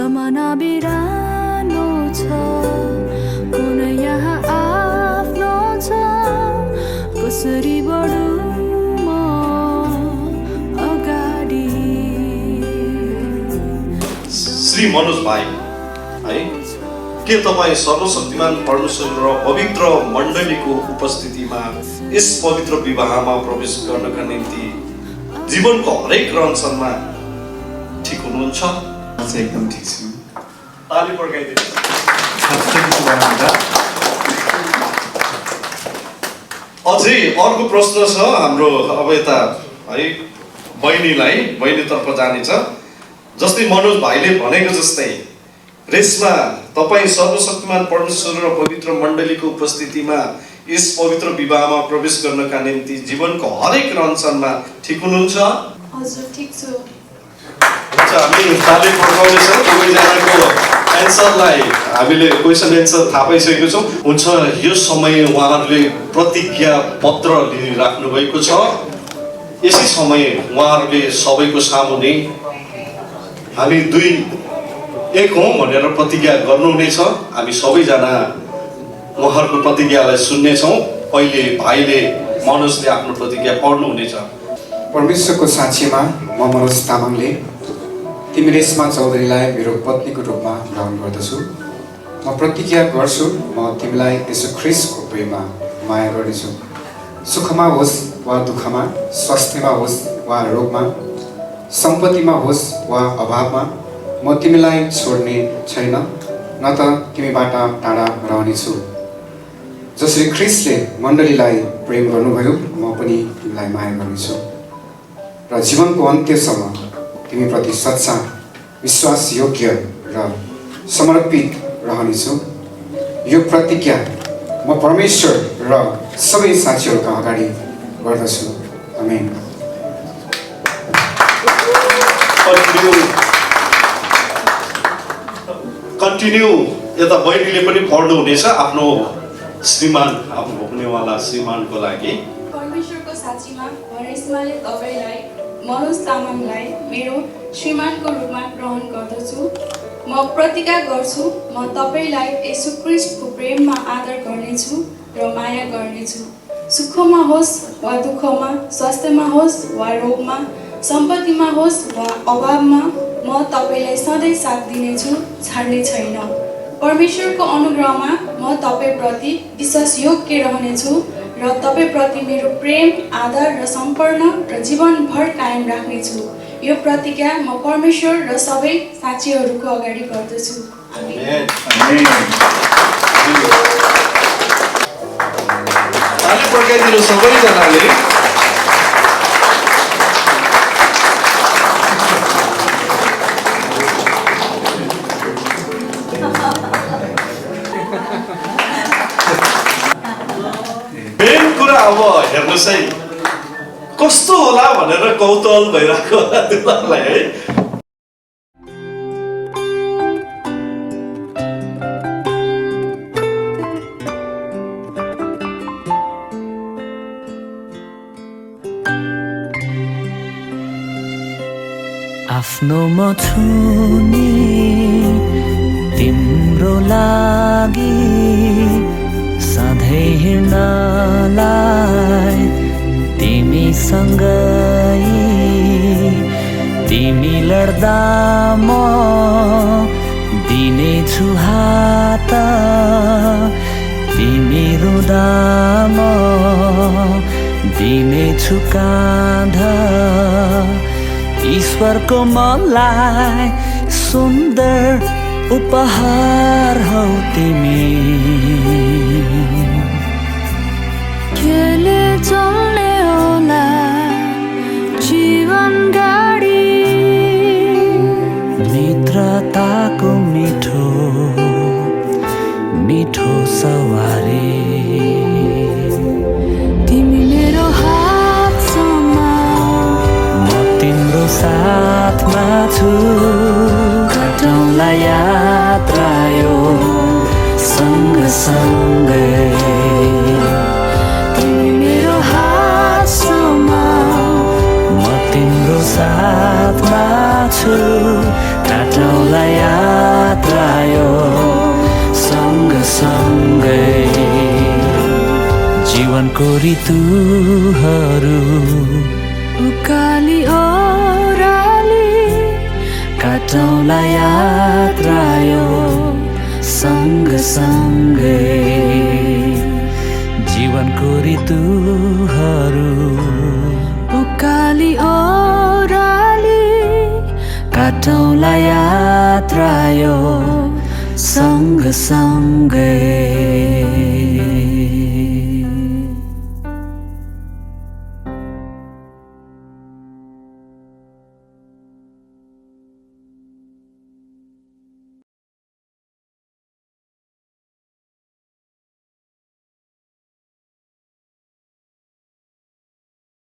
जमाना बिरानो छ कुन यहाँ आफ्नो छ कसरी बढु म अगाडि। श्री मनोज भाइ है, के तपाईँ सर्वशक्तिमान परमेश्वर र पवित्र मण्डलीको उपस्थितिमा यस पवित्र विवाहमा प्रवेश गर्नका निम्ति जीवनको हरेक रहनसहनमा ठिक हुनुहुन्छ? एकदम ठिक छु। ताली पड्काइदिनुहोस्। अझै अर्को प्रश्न छ हाम्रो, अब यता है बहिनीतर्फ जानेछ। जस्तै मनोज भाइले भनेको जस्तै रेसमा तपाईँ सर्वशक्तिमान परमेश्वर र पवित्र मण्डलीको उपस्थितिमा यस पवित्र विवाहमा प्रवेश गर्नका निम्ति जीवनको हरेक रहनसहनमा ठिक हुनुहुन्छ? हजुर ठिक छु। हुन्छ, हामी ताली पड्काउनेछौँ। दुवैजनाको एन्सरलाई हामीले क्वेसन एन्सर थाहा पाइसकेको छौँ। हुन्छ, यो समय उहाँहरूले प्रतिज्ञा पत्र लिइराख्नु भएको छ। यसै समय उहाँहरूले सबैको सामुने हामी 2-1 हौँ भनेर प्रतिज्ञा गर्नुहुनेछ। हामी सबैजना उहाँहरूको प्रतिज्ञालाई सुन्नेछौँ। पहिले भाइले मनोजले आफ्नो प्रतिज्ञा पढ्नुहुनेछ। परमेश्वरको साक्षीमा म मनोज तामाङले तिमी रेशमा चौधरीलाई मेरो पत्नीको रूपमा ग्रहण गर्दछु। म प्रतिज्ञा गर्छु म तिमीलाई यसो ख्रिस्टको प्रेममा माया गर्नेछु। सुखमा होस् वा दुःखमा, स्वास्थ्यमा होस् वा रोगमा, सम्पत्तिमा होस् वा अभावमा म तिमीलाई छोड्ने छैन, न त तिमीबाट टाढा रहनेछु। जसरी ख्रिस्टले मण्डलीलाई प्रेम गर्नुभयो म पनि तिमीलाई माया गर्नेछु र जीवनको अन्त्यसम्म तिमीप्रति सच्चा, विश्वासयोग्य र समर्पित रहनेछु। यो प्रतिज्ञा म परमेश्वर र सबै साक्षीहरूका अगाडि गर्दछु। आमेन। कन्टिन्यू यता बहिनीले पनि पढ्नुहुनेछ आफ्नो श्रीमान, आफ्नो हुनेवाला श्रीमानको लागि। परमेश्वरको साक्षीमा म रेशमाले तपाईँलाई मनोज तामाङलाई मेरो श्रीमानको रूपमा ग्रहण गर्दछु। म प्रतिज्ञा गर्छु म तपाईँलाई यसु ख्रिस्टको प्रेममा आदर गर्नेछु र माया गर्नेछु। सुखमा होस् वा दुःखमा, स्वास्थ्यमा होस् वा रोगमा, सम्पत्तिमा होस् वा अभावमा म तपाईँलाई सधैँ साथ दिनेछु, छाड्ने छैन। परमेश्वरको अनुग्रहमा म तपाईँप्रति विश्वासयोग्य रहनेछु र तपाईँप्रति मेरो प्रेम, आदर र समर्पण र जीवनभर कायम राख्नेछु। यो प्रतिज्ञा म परमेश्वर र सबै साक्षीहरूको अगाडि गर्दछु। आमेन। ताली पड्काइदिनु सबैजनाले। मेन कुरा अब हेर्नुहोस् है, कस्तो होला भनेर कौतूहल भइरहेको होला दुलालाई है। आफ्नो म छु नि तिम्रो लागि, सधैँ हिँड्नलाई तिमीसँगै, तिमी लड्दा म दिनेछु हात, तिमी रुँदा म दिनेछु काँध। ईश्वरको मलाई सुन्दर उपहार हौ तिमी। केले चल्ने होला जीवन गाडी, मित्रताको मिठो मिठो सवारी। तिमी मेरो हात समाऊ, म तिम्रो साथमा छु, कटौँला यात्रा यो सँगसँगै। तिमी मेरो हात समाऊ, म तिम्रो साथमा छु, कटौँला यात्रा जीवनको ऋतुहरू उकाली ओह्राली काटौँला यात्रा यो सँगसँगै जीवनको ऋतुहरू उकाली ओह्राली काटौँला यात्रा यो सँगसँगै